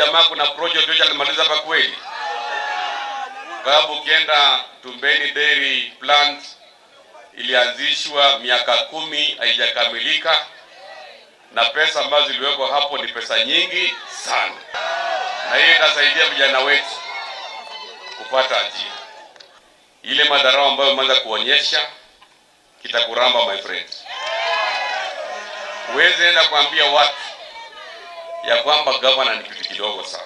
jamaa kuna project yote alimaliza hapa kweli? Babu, ukienda Tumbeni Dairy Plant ilianzishwa miaka 10 haijakamilika, na pesa ambazo ziliwekwa hapo ni pesa nyingi sana, na hii itasaidia vijana wetu kupata ajira. Ile madharau ambayo umeanza kuonyesha kitakuramba my friend. Uweze enda kuambia watu ya kwamba gavana ni kitu kidogo sana.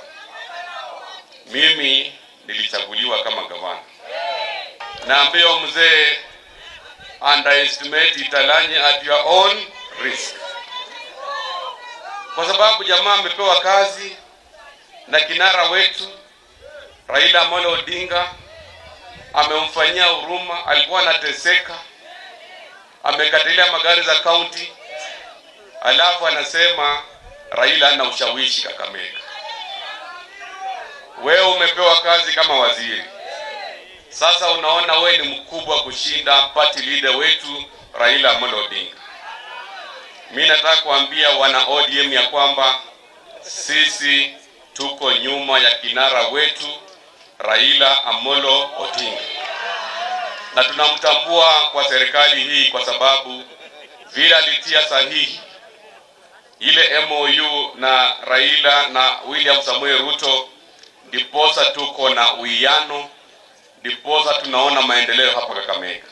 Mimi nilichaguliwa kama gavana. Naambia mzee, underestimate Italanyi at your own risk. Kwa sababu jamaa amepewa kazi na kinara wetu Raila Amolo Odinga, amemfanyia huruma, alikuwa anateseka, amekatilia magari za county, alafu anasema Raila hana ushawishi Kakamega. Wewe umepewa kazi kama waziri. Sasa unaona wewe ni mkubwa kushinda party leader wetu Raila Amolo Odinga. Mimi nataka kuambia wana ODM ya kwamba sisi tuko nyuma ya kinara wetu Raila Amolo Odinga. Na tunamtambua kwa serikali hii kwa sababu vile alitia sahihi ile MOU na Raila na William Samoei Ruto, ndiposa tuko na uwiano, ndiposa tunaona maendeleo hapa Kakamega.